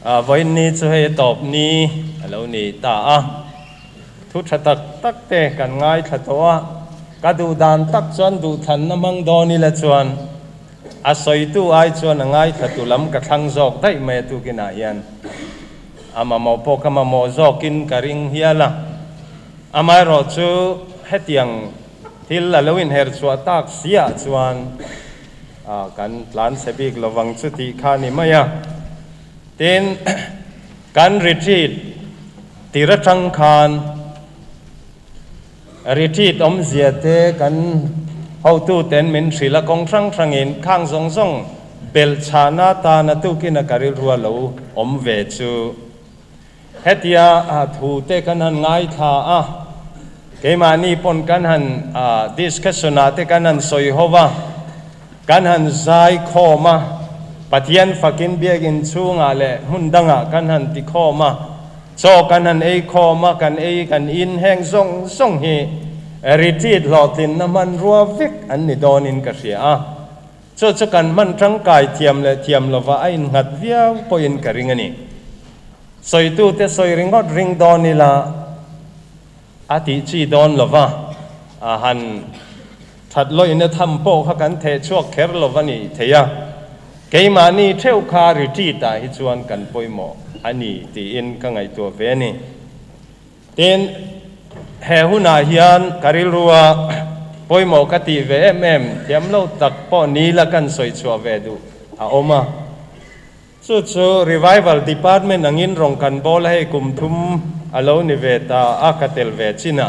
วันนี้จะให้ตอบนี้แล้วนี่ตาทุกตักตักเตะกันง่ายขัดตัวกระดูดานตักจวนดูทันน้ำมังดอนี่ละจวนสอยตู้ไอจวนง่ายขัดตุลำกระทังจอกได้เมื่อตุกินอายันมาโมปกมาโมจอกินกระริงเฮียละมารอจูเฮตียงทิลละลวินเฮร์ชัวตักเสียจวนกันหลานเสบิกระวังสุติขานิมายาเต็นกันรีทรีตตีระชังคานรีทรีตเสียเตกันเอาตู้เต็นเหม็นศิลกงช่างช่างเงินข้างทรงเบลชานาตานาตุกินการิรัวเหลวเวจูเฮติยาถูเตกันหันง่ายท่าเกมานีปนกันหันดิสคัสนาเตกันหันสอยฮวากันหันใจโคมาปัทยันฟักินเบียกินชูงาเลหุ่นดังกันหันติโคมาโจกันหันโคมากันกันอินแห้งส่งเฮรีทีดหลอดลินน้ำมันรัววิกอันนี้โดนินกระเสียโจกันมันร่างกายเทียมเลยเทียมลว่าไอ้หัดเวียวปอยนกระริงนี่สอยตู้เตสอยริงก็ริงโดนิละอาทิจีโดนลว่าหันถัดลอยเนี่ยทำโปขกันเทชั่วเคร์ลวันนี้เทียเกมานี่เที่ยวคาริทีตาฮิจวนกันปอยหมออันนี้ตีอินก็ไงตัวเวนี่เต็นเฮหุนาฮิยันการิรัวปอยหมอกติเวเมเทียมเราตักป้อนี้ละกันสวยชัวเวดูอมาสู้revival department นังอินรงกันบอลให้กุมทุมอโลนิเวตาอากาเตลเวชินะ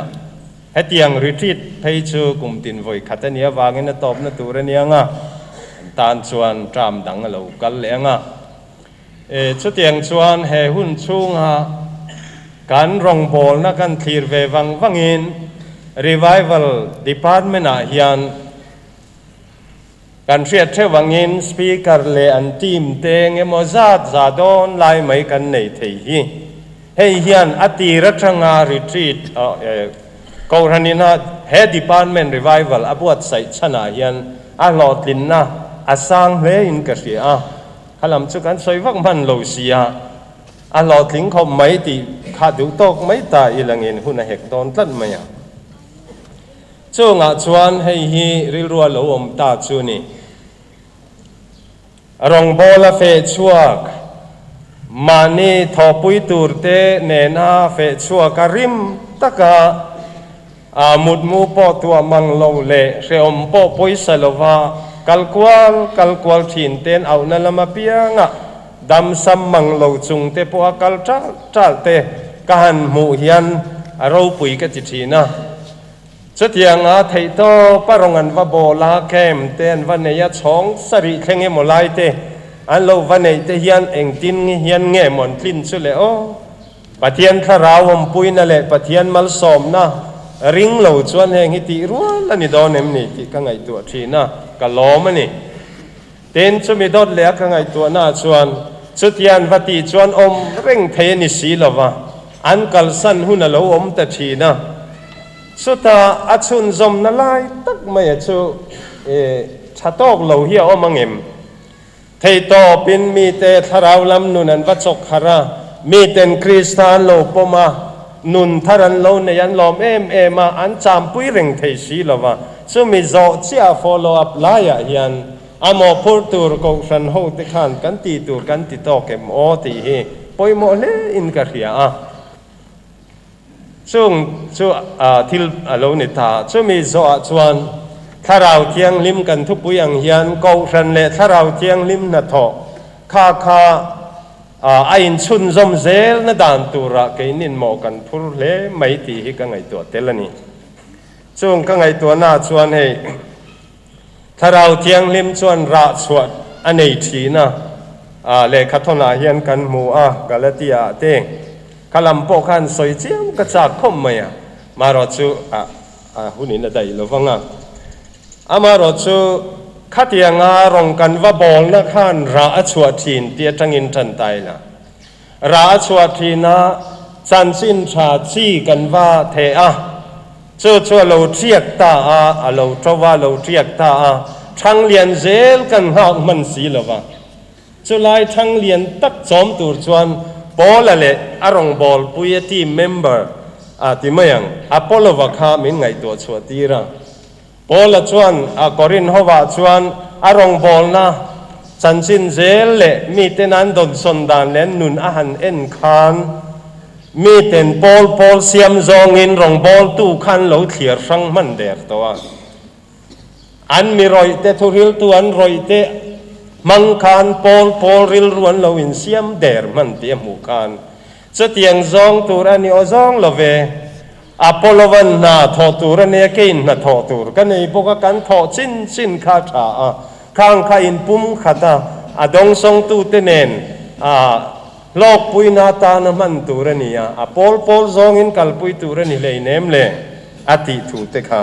เฮตียงรีทรีตไปชูกุมตินไว้ขัดเนียวางเงินตอบนตัวเนียงตานชวนจามดังเรากันเลี้ยงชุดเตียงชวนเฮหุ่นชุ่งการรองบอลนักการทีร์เววังอิน revival department เฮียนการเชียร์เทวังอินสปีกเกอร์เลอันทีมเตงเอโมซาดซาดอนไล่ไม่กันในเทียเฮียนอติรัชงารีทรีตกอรันินาเฮดิพาร์ตเมนต์รีไววัลอบวชใส่ชนะเฮียนหลอดลินนะสังเลอินกษีขลังชุกันสวยวักมันโลเซียหลอดลิงเขาไม่ตีขาดูตกไม่ตายอีหลังเงินหุ่นเฮกตอนตั้งไม่ช่วงชวนให้ฮีริรัวหลวมตาชูนี่รองบอลเฟชัวกมานีทอปุยตูร์เตเนนาเฟชัวการิมตะกามุดมูปอตัวมังโลเลเรียมปอปุยสลวากัลกวลถินเตนเอานั่นละมาเปียงดำซ้ำมังโลจุงเตปัวกัลจ้าเตกันหมู่เฮียนเราปุยกันจิตีนะสุดยังไทยโตปรงันว่าโบลาแคมเตนวันเนียช่องสริเข่งเงมลายเตอันเราวันเนียเฮียนเองตินเฮียนเงมอนทินสุเลโอปะเทียนทาราวมปุยนั่นแหละปะเทียนมัลสอมนะริงเหล่าชวนแห่งฮิติรัวแล้วนี่โดนเอ็มนี่ที่กังไงตัวทีน่ะกัล้อมันนี่เต้นจะมีโดนเลี้ยกังไงตัวน่าชวนสุดยันวัติชวนเร่งเทนิสีละวะอันกัลสันหุ่นเราแต่ทีน่ะสุดท้ายอัศนจมนั่นไล่ตักไม่ชูชาตอกเหล่าเฮียมังเอ็มเทโตเป็นมีเตทาราวลำนุนันวัชกฮาระมีเตนคริสตานโลปมานุนทารันโลเนียนลอมมาอันจามปุยเร่งเทสีละวะซึ่งมีโจเชีย follow up หลายอย่างอามอพูดตัวกองสันโฮติขันกันตีตัวกันตีโตเก็มโอตีเฮปอยโมเลอินกะเรียช่วงที่โลนิตาช่วงมีโจชวนถ้าเราเที่ยงลิมกันทุกปุยอย่างเฮียนกองสันเลถ้าเราเที่ยงลิมนัทโตข้าไอ้ชุนจมเซลนั่นด่านตัวระเกนินหมอกันพูดเล่ไม่ตีให้กังไงตัวเตลนี่ช่วงกังไงตัวน่าชวนให้ถ้าเราเที่ยงลิมชวนระชวนอันไหนทีนะเลขาธนาเฮียนกันหมู่กาลติอาเตงขลังโปขันสวยเจียมกระจากคมไหมมารอชูหุ่นนี่น่ะได้หรือฟังมารอชูขัดยังรองกันว่าบอลนักขันราชวทินเตียจังอินทันไตนะราชวทินะจันสินชาชีกันว่าเทชัวเราเทียกตาเราทว่าเราเทียกตาช่างเลียนเซลกันหากมันสีหรอวะ จุลายทั้งเลียนตักจอมตูจวนบอลเลยอารมณ์บอลปุยทีเมมเบอร์ที่ไม่ยังอพอลโลวาคามินไงตัวชัวตีระบอลจวนกอรินฮาวาจวนอารมณ์บอลนะจันจินเจลเล่มีเตนันดอนสนดานเล่นนุนอาหารเอ็นคานมีเต็นบอลเสียมจองอินรองบอลตู้คันเหลาเขียรังมันเดือดตัวอันมีรอยเตทุริลตัวอันรอยเตมังคานบอลริลรวนเหลาอินเสียมเดือดมันเตียมหูคานจะเตียงจองตัวอันนี้จองละเวอพอลวันนาทอตัวอันนี้กินนาทอตัวกันในพวกกันทอชินคาถาข้างข้าอินปุ่มขัดดงทรงตู้เตเนนโลกปุยนาตานมันตูรนีปอลซองอินกัลปุยตูรนีเลยเนมเลยอติถูเตค่ะ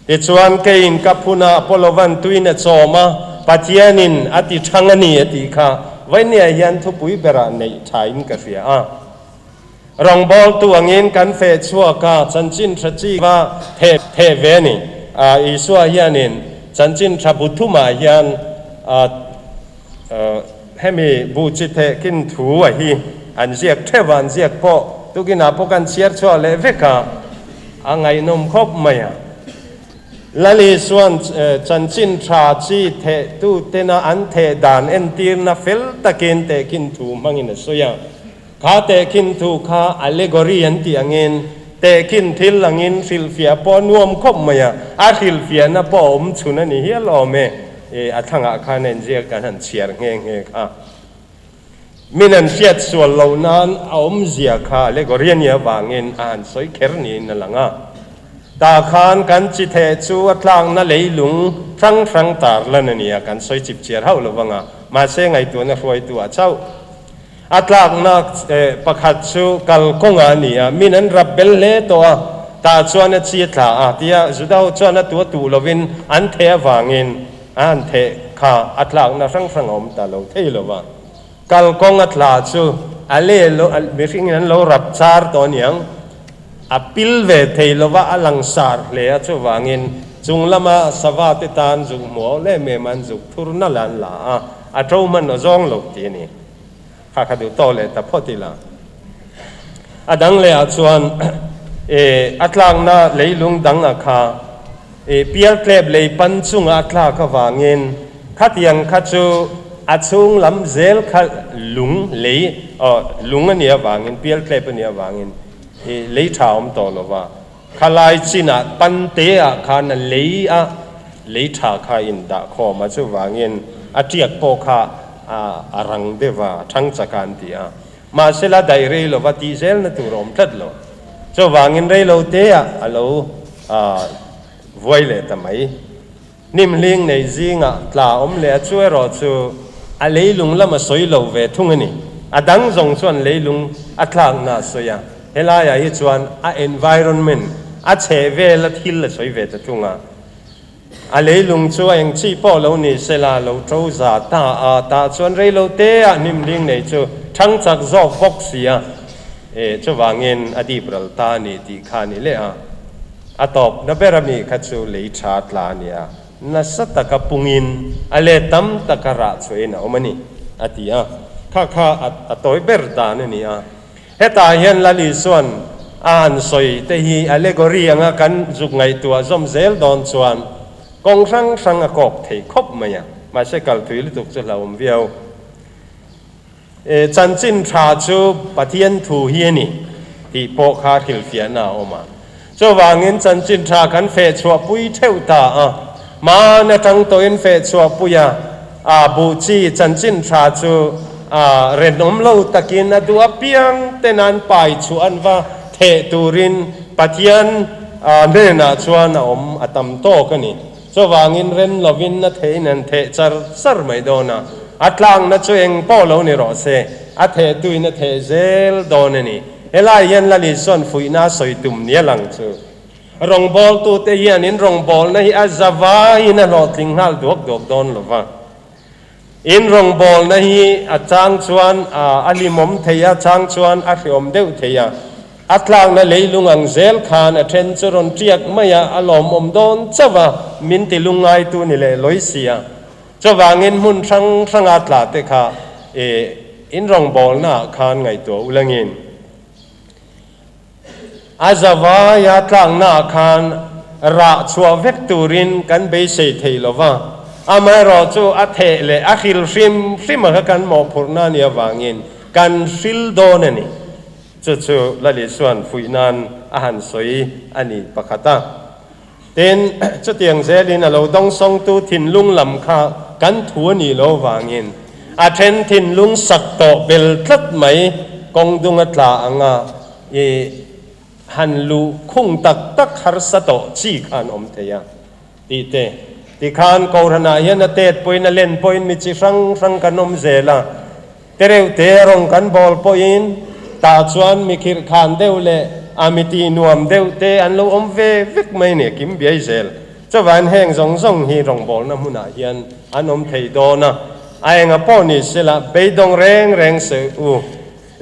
เอชวันเกอินกับพุนาปอลวันตุยเนจอมาปัจญานินอติชังนีอติค่ะวันนี้ยันทุปุยเบราในชายอินกับเสียรองบอลตัวเงินกันเฟชัวกาจันจินทรจีว่าเทเวนีอิสวายานินจันจินทรบุตุมายันให้มีบูจิตเทกินถูไว้ฮีอันเสียกเทวันเสียกพ่อตุกินาพกันเชียร์ชัวเลเวกาไงนมครบไหมละลีส่วนจันจินทราจีเทตุเตนะอันเทดานเอ็นตีร์นาเฟลตะกินเตกินถูมังอินสุยาข้าเตกินถูข้าอัลเลกอรีอันที่อังอินเตกินทิลอังอินฟิลเฟียปอนวมครบไหมฟิลเฟียนะปอมชุนันนี่เฮลอเมอัฐังอาคารเนเจียกันหันเชียร์เงี้ยค่ะมินันเชียดส่วนเหล่านั้นเอาเจียค่ะเล็กเรียนเนี่ยวางเงินอ่านสวยเคร์นี่นั่นแหละตาคานกันจิตเหตุชัวทางนั่นเลยหลงฟังตาร์ละนั่นเนี่ยกันสวยจิบเชียร์เท่าหรือว่ามาเสียงไอตัวนั่นรวยตัวเจ้าอัตลักษณ์นักประคัตชูกัลกงอันนี้มินันรับเบลเล่ตัวตาชวนเชียร์ท่าที่จุดเอาชวนตัวตูลวินอันเทวางเงินอันเทข้าอัตลักษณ์นั่งฟังอมตาเราเที่ยวว่ากัลกงอัตลักษณ์ชูอัลเลโลไม่ใช่งั้นเรารับชาร์ตัวนี้ปิลเวทเที่ยวว่าอลังสารเลยชูวางเงินจุงละมาสวัสดิตานจุงหมัวเล่เมมันจุกทุรนัลลันละอัตโรมันอจงหลบทีนี้ข้าขดูโตเลยแต่พอทีละดังเลยชวนอัตลักษณ์น่ะเลยลุงดังข้าเปียร์เคลบเลยปันจุงอัตลากวางเงินขัดยังขัดจูอัดจุงลำเซลขัดลุงเลยลุงอันเนี้ยวางเงินเปียร์เคลบอันเนี้ยวางเงินเลยชาวมโตลว่าขลายจินะปันเตะขานเลยชาขาอินดาขอมาจูวางเงินอาเจียกโปขารังเดว่าทั้งจักรที่มาเสละได้เรื่องว่าที่เซลนั่นตัวรมทัดโลจูวางเงินเรื่องเตะเราไว้เลยทำไมนิ่มเลี้ยงในจิงตลาอมเลี้ยช่วยรอชูอะไรลุงละมาสวยเราเวทุ่งนี่ดังจงชวนเลยลุงตลาหน้าสวยเฮลายาฮิชวนenvironment เชเวลทิลสวยเวทุ่งอะไรลุงช่วยยังชีพอเรานี่เสลาเราโจซาตาชวนเรื่องเตะนิ่มเลี้ยงในชูทั้งจากจอกฟอกเสียชูวางเงินอดีตรัลตานี่ที่ขานี่เลยตอบนับเบรามีขัดชูเลยชาตลานี่นัสตะกับปุงินอะไรตั้มตะกระช่วยนะโอมันนี่ที่ข้าตัวเบรตานี่เฮตาเห็นละลิส่วนสวยแต่ฮีอะไรก็เรียงกันจุกไงตัวจอมเซลดอนชวนกองสังกอกเทคบมาใช่กัลทุยลุตุกจะเราเวียวจันจินชาจูปะเทียนทูเฮียนี่ที่โปคาฮิลเฟียนาออกมาเจ้าวางเงินจันจินชากันเฟชชัวปุยเทวตามาในทั้งตัวเองเฟชชัวปุยบูจีจันจินชาจูเรนอมโลตะกินดูอเปียงเตนันไปชวนว่าเทตูรินปะเทียนเนน่าชวนอมตัมโตกันนี่เจ้าวางเงินเรนลวินนัทเทนันเทจารสร์ไม่โดนะอัตลังนัทช่วยเองพ่อเราเนี่ยรอเซอัตเทตุยนัทเทเซลโดนนี่เฮลายันละลิส่วนฟุยน่าสวยตุ่มเนี่ยหลังชูรองบอลตัวเตียนินรองบอลนะฮิอาซาวาอินรอติงฮัลดวกโดนหรือว่าอินรองบอลนะฮิอาจางชวนอัลิมอมเทียจางชวนอัลิอมเดวเทียอัตลังนั่นเลยลุงอังเซลขานเทนจรอนเรียกไม่อารมณ์อมโดนเจ้าว่ามินติลุงไงตัวนี่เลยลอยเสีย cho wangin mun sang atla te kha in rong bol na khan ngai to ulangin azawa ya tlang na khan ra chua vek turin kan be sei thei lova amai ro chu a the le a khil rim ha kan mo phurna nia wangin kan sil don ani chu lali suan fuinan a han soi ani pakhata ten chu tiang zelin alo dong song tu thin lung lam kha kan thu ni lo wangin a then thin lung sak to bel tlat mai kong dung atla anga han lu khung tak har sa to chi khan om theya ti te ti khan ko rana yan tet poin a len poin mi chi sang kanom zela tereu te rong kan bol poin ta chuan mi khir khan deule amiti nuam deu te an lo om ve vek mai ne kim biai zel chawan heng zong hi rong bol na huna hian an om thei do na ai nga poni sela beidong reng se u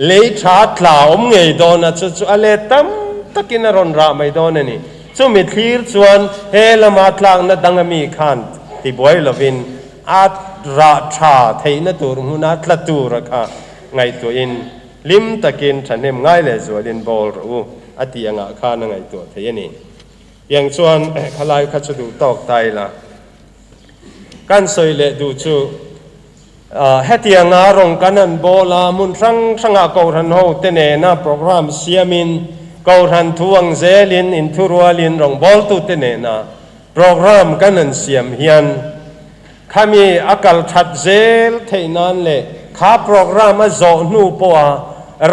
le tha tla om ngei do na chu ale tam takin ron ra mai do na ni chu mi thlir chuan he lama tlang na dangami khan ti boy lovin at ra tha theina tur huna tla tur kha ngai to in lim takin thanem ngai le zualin bol ru atianga kha na ngai to thei yang chuan khalai kha chu du tok tai la kan soi le du chu hetianga rong kanan bola mun sanga ko ran ho tene na program siamin ko ran thuang zelin in thurualin rong bol tu tene na program kanan siam hian khami akal that zel theinan le kha program a zo nu po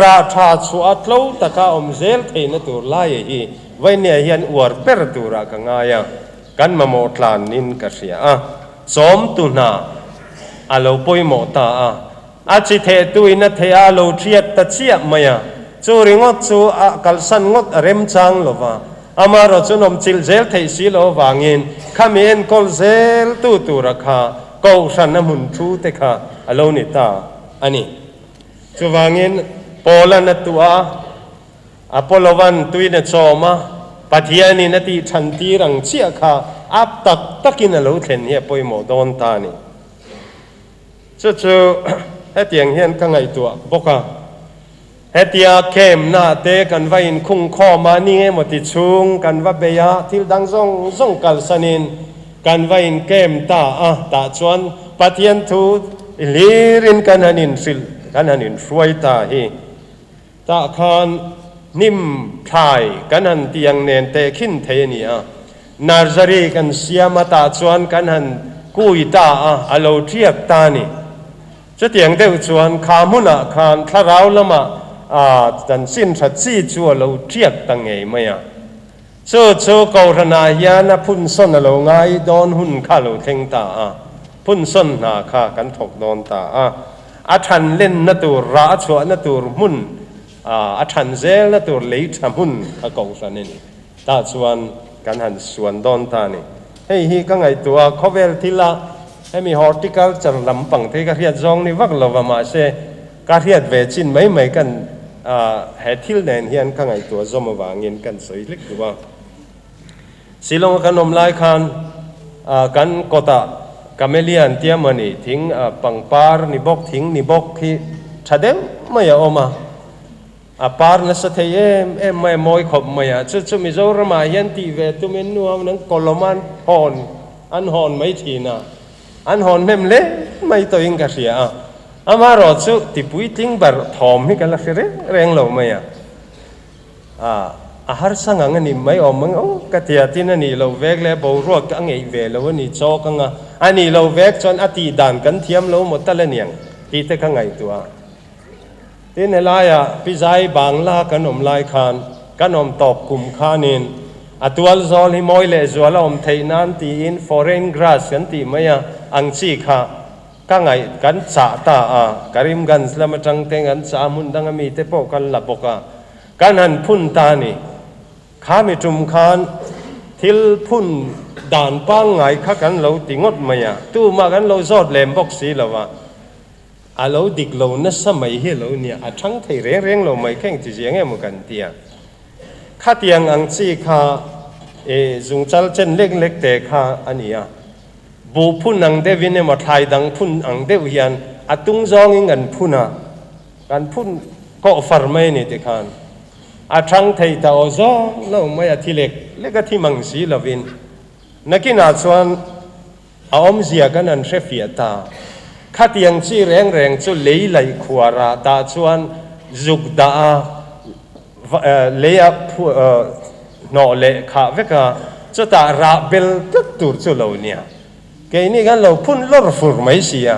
ra tha chu atlo taka om zel theina tur lai hi vaine hian uar per tura ka ngaya kan mamo tlan nin ka ria som tu na alo poi mo ta a chi the tuina the alo thiat ta chia maya chu ringot chu kalsan ngot rem chang lova amaro chu nom chil zel thei si lo wangin khamien kol zel tu rakha ko san mun thu te kha alo ni ta ani chu wangin polan tua apolovan tuina choma pathiani nati thanti rang chia kha ap takin alo thlen he poi mo don ta ni chu hetiang hian ka ngai tua boka hetia kem na te kan vain khung kho ma ni nge moti chung kan va beya thil dang zong kal sanin kan vain kem ta chuan pathian thu lirin kan hanin ruai ta hi ta khan nim thai kan han tiang nen te khin the ni nursery kan siama ta chuan kan han kui ta alo thiak ta ni chu tiang deuh chuan khamuna khan tharau lama tan sin that chi chu alo thiak ta ngei maya chu ko rana hian phun son alo ngai don hun kha lo theng ta phun son na kha kan thok don ta a than len na tur ra chu na tur mun a than zel na tur lei thamun a ko ran ni ta chuan kan han suan don ta ni hei hi ka ngai tua khovel thila hemi horticulture lampang the ka riat zong ni vak lova ma se ka riat ve chin mai kan he thil nen hian ka ngai tua zoma wangin kan soi lik duwa silong kan om lai khan kan kota kamelian tiamani thing pangpar ni bok thing ni bok khi thadem maya oma par na sa thei em mai moi khop maya chu mi zo rama yan ti ve tu men nuam nang koloman hon an hon mai thina an hon mem le mai to ing ka ria amaro chu ti pui ting bar thom hi kala khire reng lo maya har sanga ni mai omang ka tia tin ani lo vek le bo ro ka ngei ve lo ni cho ka nga ani lo vek chon ati dan kan thiam lo mo talaniang ti te ka ngai tua tin helaya pizai bangla kanom lai khan kanom top kum khanin atual zol hi moi le zuala om theinan ti in foreign grass kan ti maya angchi kha ka ngai kan cha ta karimganj lama tangteng an cha mun dangami te po kan la boka kan han phun ta ni kha mi tum khan thil phun dan pang ngai kha kan lo tingot maya tu ma kan lo zot lem bok si lawa alo dik lo na samai hi lo nia thang thei reng lo mai kheng ti jiang em kan tia kha tiang ang chi kha zung chal chen lek te kha ania บูพุ่นนังเดวินเนมาไทยดังพุ่นอังเดวิยันอตุงจองเงินพุ่นะการพุ่นก็ฟาร์ไม่นี่ติคันอาชังไทยตาโอซอเราไม่อาทิเล็กเล็กที่มังสีลวินนักกินอาชวนออมเสียกันนันเชฟียตาขัดยังชีแรงจุเลยไหลขวาราตาชวนจุกดาเลียผู้นอเละขาเวกาจุดตาราเบลตุตุร์จุลาวเนี่ยแกนี่กันเราพุ่นลอร์ฟูร์ไม่เสีย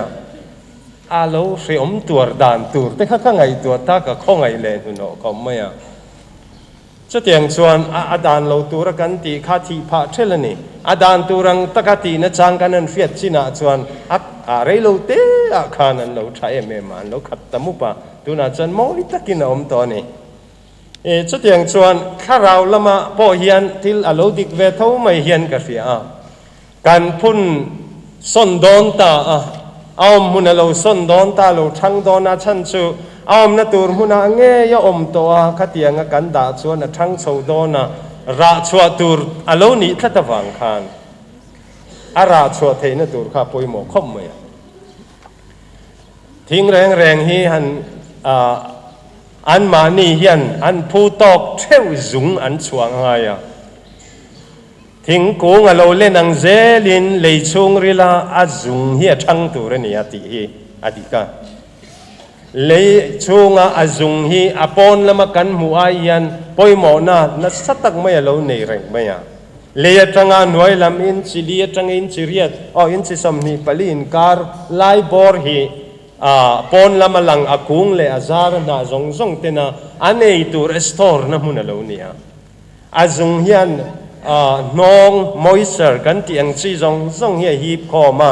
อาเราเสียมตัวด่านตัวแต่ข้างไงตัวตากับข้องไงเลนหุ่นอก็ไม่อะจะเตียงชวนอาดานเราตัวกันตีข้าที่พาเทลนี่อาดานตัวรังตะกตีนัจจังกันนั่นเฟียดชินาชวนอะไรเราเตะขานันเราใช้เมมันเราขัดตมุปะตัวนัจจันมอลิตะกินอมตัวนี้จะเตียงชวนข้าเราละมาพอเฮียนที่เราดิกเวทเอาไม่เฮียนกันเสียการพุ่นส่วนโดนตาเอามุนเราส่วนโดนตาเราทั้งโดนอาชันชูเอามนาตูร์มุนาเงยอมตัวขัดยังกันด่าชวนทั้งโซโดนะราชวตูร์อโลนี้ทัดวังคานอาราชวเทนตูร์ข้าป่วยหมอคมเมียทิ้งแรงฮีหันอันมานี่เฮียนอันผู้ตอกเท่าจุงอันสวงหายทิ้งกูงเราเล่นังเจลินเลยชงริลาอาจุงเฮียทั้งตัวนี่อติฮีอดีกาเลยชงอาจุงฮีอปอนละมากันหัวยันปอยหมอนานัสตักไม่เราในแรงไม่เลยจังหน่วยลำอินสิลีจังอินสิเรียดอินสิสมนีปลีนการไล่บอร์ฮีปอนละมาลังอากุงเลยอาจารย์น่าจงเตนะอันนี้ตัวรีสตอร์นะมุนเราเนี่ยอาจุงเฮียนน้องมอยเซอร์กันที่อังซีจงเฮียฮีบคอมา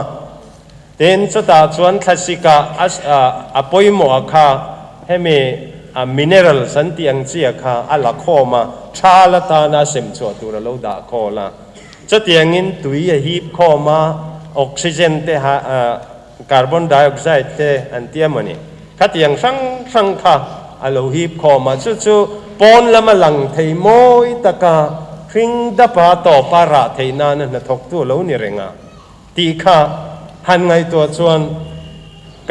เต็นสุดท้ายชวนคลาสสิกาปอยหมอค่ะให้มีมินเนอรัลสันติอังซีค่ะอัลลัคอมาชาลตานาเซมชัวตัวเราด่าคอละจะเตียงอินตุยฮีบคอมาออกซิเจนเตะคาร์บอนไดออกไซด์เตะอันเตียมันนี่ขัดยังสังค่ะอัลโลฮีบคอมาจู่ๆปอนละมาหลังเทมอยตะกาฟิงดับต่อปาระเทนานั่นทกตัวเรานี่เรงตีค่ะหันไงตัวชวน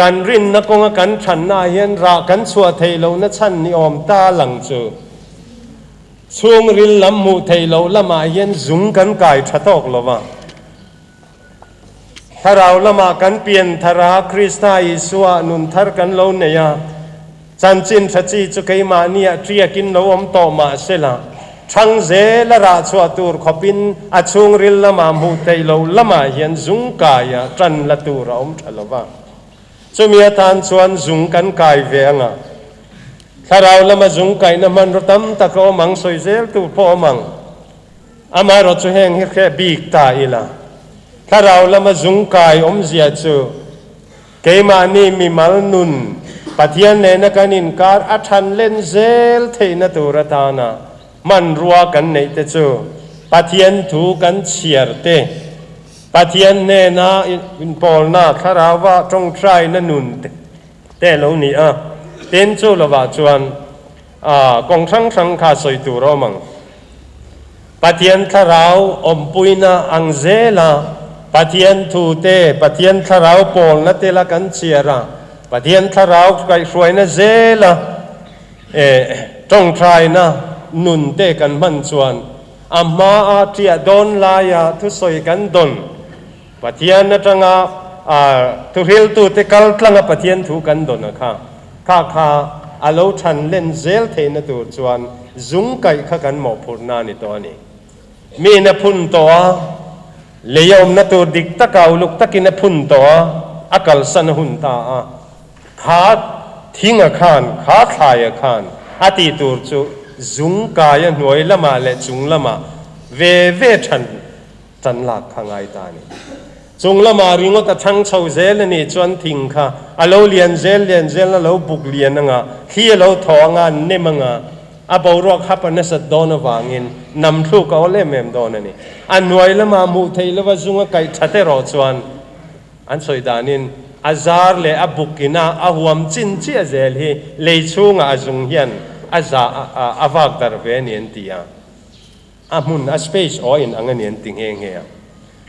การรินนักงกันฉันนายนรากันชัวเทเรานั่นฉันนิอมตาหลังจูช่วงรินลำมูเทเราละมาเย็นจุงกันกายชัดออกละว่าถ้าเราละมากันเปลี่ยนทาราคริสต์อิสวานุนทาร์กันเราเนี่ยจันจินชัจีจุกัยมาเนี่ยเทียกินเราอมต่อมาเสละช่างเจละราชวตูร์ขบินอาช่วงริลละมามูเตยเราละมาเห็นจุงกายจันละตูร์อมทะลวะจะมีทานชวนจุงกันกายเวียงถ้าเราละมาจุงกายน้ำมันรถตั้มตะโกมังสวยเจลตูร์พ่อมังอามารถจะแห่งแค่บีกตาอีละถ้าเราละมาจุงกายอมเสียจูเกมานี่มีมัลนุนปัทยันเนนกันินการอัชันเล่นเจลเทนตูร์ตานามันรัวกันในเตจูปัทยันถูกันเชียร์เตปัทยันเนน่าอินพอลน่าคาราวะจงใจนั่นนุนเตเหล่านี้เต้นจูละว่าชวนกองสังขาสอยตูรอมังปัทยันคาราวอมปุยนาอังเซลาปัทยันถูเตปัทยันคาราวพอลนั่นเตละกันเชียร์ปัทยันคาราวไกช่วยนั่นเซลาจงใจนะนุนเตกันมันชวนอามาอาเทียดอนลายาทุสอยกันดอนปัทยันนั่นจังทุเรลตูเตกัลตั้งปัทยันถูกันดอนนะคะข้าอาโลชันเล่นเซลเทนตัวชวนจุงไก่ข้ากันหมอพูนานี่ตัวนี้มีนพุนตัวเลี้ยมนตัวดิกตะกาวลุกตะกินพุนตัวอากาศสันหุนตาขาทิ้งอาคารขาขายอาคารอาทิตย์จูจุงกายหน่วยละมาและจุงละมาเวชันหลักข้างไอตานี่จุงละมาริงก็ทั้งชาวเซลนี่จวนทิ้งค่ะเราเรียนเซลแล้วเราบุกเรียนงะที่เราถองานเนี่ยมังอาบรอกฮับนัสดอนวางินนำทุกเอาเล่มเอ็มดอนนี่อันหน่วยละมามุทัยละว่าจุงไก่ชัดเตอร์จวนอันสวยดานินอาจารย์เลยอาบุกินาอาหัวมจินเจียเซลฮีเลยช่วงอาจุงเฮียนอาจารย์อาวักดาร์เวนีนตีอามุนอาสเปซโออินอังเนียนติงเฮงเฮีย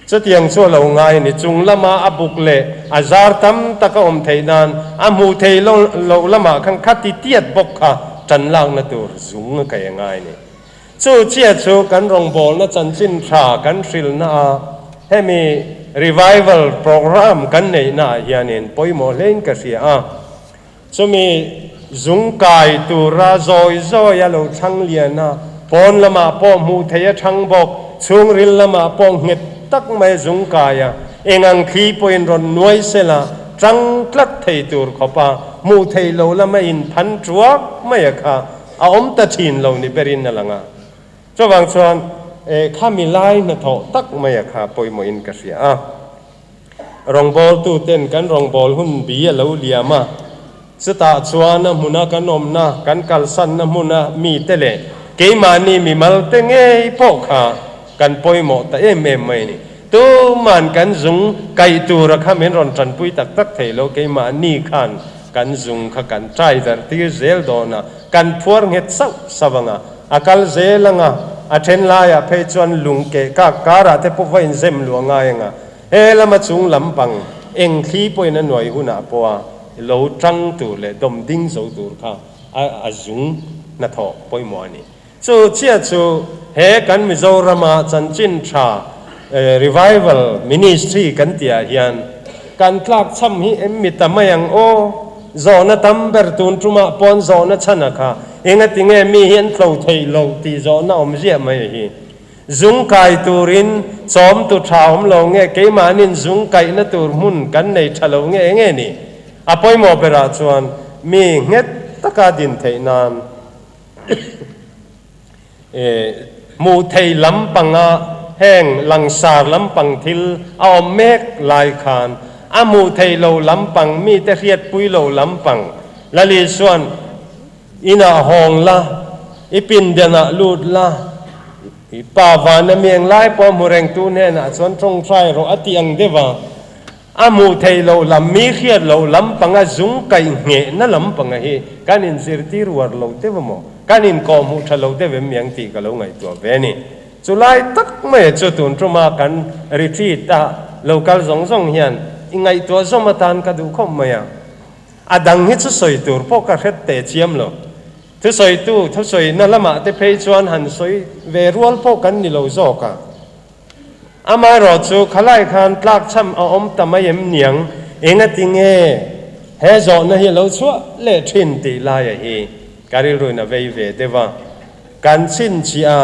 จะเตียงชั่วเหล่าไงนี่จุงละมาอบุกเละอาจารย์ตั้มตะกอมเทนานอามูเทลเหล่าละมาขังคัดติเตียดบกค่ะจันล่างนะตัวจุงก็ยังไงนี่จู่เจียจู่กันรองบอลนะจันจินทรากันสิลนะให้มี revival program กันในน่ะยานินปอยโมเล่นกันเสียจะมีจุงกายตัวราจอยจอยเราช่างเลียนะปอนละมาปอมูเทียช่างบกช่วงริลละมาปองเห็ดตักไม่จุงกายเองอังคีปอยนรนนวยเสละจังกลัดเทตัวขบมูเทโลละไม่อินพันจวกไม่ค่ะอมตะชินเรานี่เปรินนั่นละเจ้าบางส่วนข้ามีไล่นะทอตักไม่ค่ะปอยโมอินกเสียรองบอลตู้เต้นกันรองบอลหุ่นบีเราเลียมาสตาชวนนะมุนากันอมนะกันกัลสันนะมุนามีเตเลเกมานี่มีมัลเตงเอพอค่ะกันปอยโมแต่ไม่นี่ตัวมันกันจุงไก่ตัวระข้ามีรอนจันปุยตักตักเทโลเกมานี่ขันกันจุงข้ากันใจแต่ที่เซลโดนะกันพวงเห็ดสักสว่างอากัลเซลังอาเทนลายเพจวนลุงเกะการะเทปไฟเซมหลวงไงเฮละมาจุงลำปังเอ็งขีปอยนั่นหน่วยหุนาปัวโลจังตัวเลยดมดิ้งโซตัวค่ะอาจุงนัทอปอยมัวนี่จู่เชี่ยจู่เฮกันมิโซรามาจันจินชาrevival ministry กันเตียเฮียนการคลากช้ำฮิมิตามายังโอโซนตัมเบอร์ตุนจุมาปอนโซนชนะค่ะเองติงเอมีเฮียนโลเทโลตีโซนอมเจียไม่ฮีจุงไก่ตูรินสอมตุชาวมโลงเงเกมานินจุงไก่นตูรมุนกันในชะโลงเงเงนี่อภัยโมเปราชวนมีเงตะกาดินเทนานมูเทลำปังแห้งลังสารลำปังทิลเอาเมฆลายคานอามูเทโลลำปังมีแต่เรียดปุยโลลำปังละลีส่วนอินาหองละอิปินเดนะลูดละอิป่าวานเมียงไล่ปอมูเรงตูเนนะส่วนตรงใจเราอติอังเดวะอามูเทโลลำมีเรียดโลลำปังจุงไก่เงะนั่นลำปังเฮการอินสิรติรัวโลเทวโมการอินกอมูทะโลเทวเมียงตีกะโลไงตัวเวนี่จุลัยตักไม่จุดตุนจุมากันรีทรีตาโลกาลสงเฮียนยังไงตัวสมทานกระดูกขมไม่อะดังฮิตสวยตัวพวกกระเทเตเชียมโลทุสวยตู้ทุสวยนั่นละมาเตเพย์ชวนหันสวยเวรัวพวกกันนี่โลโซกะอามารอจูขลายขันตลักช้ำอมตะไม่ยมเหนียงเองติงเอเฮจอนนะเฮโลชัวเล่ทินตีลายเฮการิรุนเวเวเดวะการสินชีอา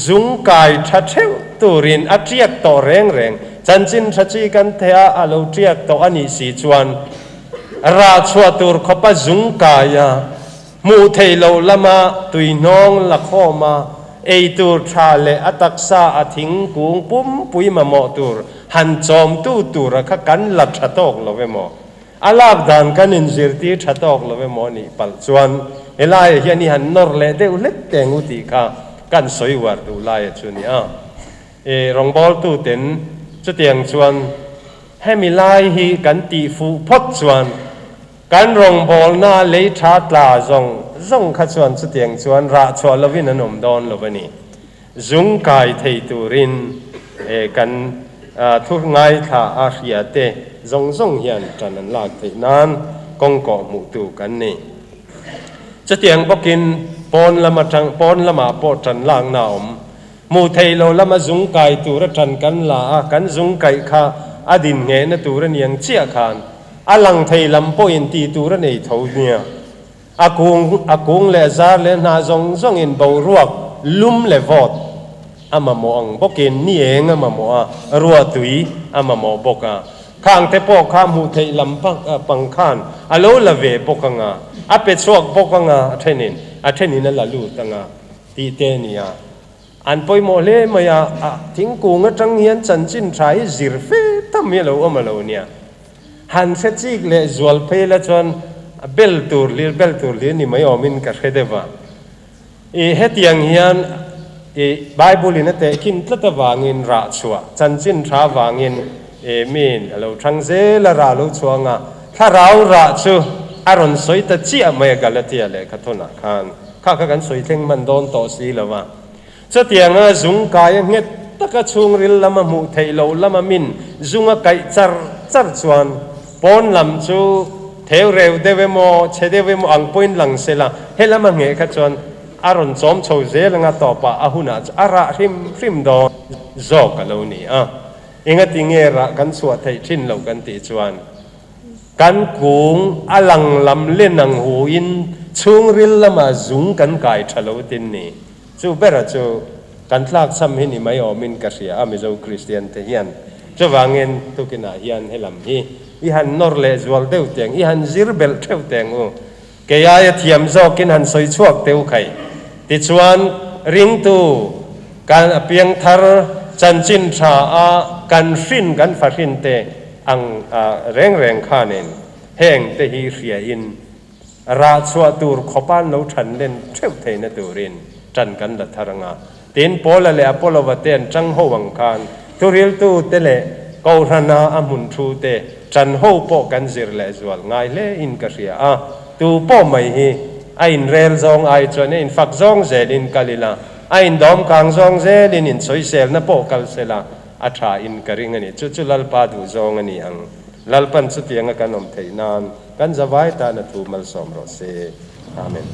จุงกายทัดเทวตูรินอัจฉริยะต่อแรงจันจินทัดจีกันเทียอาลูเทียต่ออันนี้สีชวนราชวตูรขบจุงกายมูเทโลละมาตุยน้องละข้อมาเอตูร์ชาเลอตักษาอธิงกุงปุ่มปุยมาโมตูร์หันจอมตูระขกันหลับชะตอกละเวโมอาลาบดานกันอินจิรตีชะตอกละเวโมนี่ปัลชวนเอลายเฮียนี่หันนอร์เลเดอุเล็กแตงอุติกากันสวยวาร์ดูลายชุนี่รองบอลตู้เต็นจะเตียงชวนให้มีลายฮีกันตีฟูพดชวนกันรองบอลน่าเลยชาตลาจงขัดชวนจะเตียงชวนราชวลวินนมดอนลวนี่จุงกายเทตูรินกันทุกไงท่าอาเฮียเตจงเฮียนจันนันลากเทนานกงเกาะมุตูกันนี่จะเตียงพกินปอนละมาจังปอนละมาปอจันล่างนาอมมูเทโลละมาจุงไก่ตัวระจันกันลากันจุงไก่ข้าอดินเงนตัวระเนียงเชี่ยขานอลังเทลำปอินตีตัวระเนยเท่าเนี่ยอากุงเลซาเลนาจงอินบ่รวกลุ่มเลวอดอามามองพกินนี่เองอามามอรัวตุยอามามอปกข้างเทปอข้ามูเทลำปังขานอโลละเวปกงาอาเป็ดสวกปกงาเทนินนั่นละลูตังตีเตนียอันปอยโมเลมายาทิ้งกูงจังเฮียนจันจินใช้จิรเฟตั้มเยลวมาลเนี่ยหันเสจิกเลจวลเพลจวนเบลตูร์ลีนี่ไม่อมินกับเดวะเฮติยังเฮียนไบเบิลนี่เตกินตะวางินราชัวจันจินทราวางินมีนเราทั้งเซลราลุชัวงาถ้าเราราชัวอารมณ์สวยแต่เจียไม่กันละเทียเลยขัดทุนข้ากันสวยเท่งมันโดนต่อสีแล้วว่าจะเตียงจุงกายเงี้ย ตะกะชุงริลลำมาหมูเทโลลำมามินจุงไก่จัรชวนปนลำจูเทวเร็วเดวโมเชเดวโมอังปอินหลังเสละเฮลำมาเงยขจวนอารมณ์จอมโชเซลงาต่อปะอาหุนาอาระริมดอโจกะโลนี่เองติเงระกันสวดไทยชินเหล่ากันติจวนกันกุงอลังลำเล่นังหูอินชุงริลลำมาจุงกันไก่ทะโลตินนี่จูเบระจูกันทลากซ้ำหินไม่อมินกษีอามิโจคริสเตียนเทียนจะวางเงินตุกินาฮิยันเฮลัมฮีอีหันนอร์เลจวลเตวเตียงอีหันซิร์เบลเตวเตียงเกียร์เทียมโจกินหันสอยชวกเตวไข่ติจวนริงตูการเพียงทาร์จันจินชากันฟินกันฟารินเตอังแรงข้านินแห่งเตฮีเรียอินราชวตูร์ขปานโนทันเล่นเทวเทนตูรินจันกันดัทรังาตีนโพลเลอโพลวัตเตนจังโฮวังคานทุริลตูเตเลกอรนาอามุนทูเตจันโฮโปกันซิรเลจวลง่ายเลอินกษีตูโปไม่ฮีไอ้เรลซองไอ้จวนอินฟักซองเซลินกาลิลาไอ้ดอมกังซองเซลินอินสอยเซลนะโปกัลเซลาอัฐาอินกริงันนี่จุลัลปาดูซองอันนี้อังลัลปันสุดยังกันอมเทนานกันจะไว้ตาณทูมัลสอมรสเซอาเมน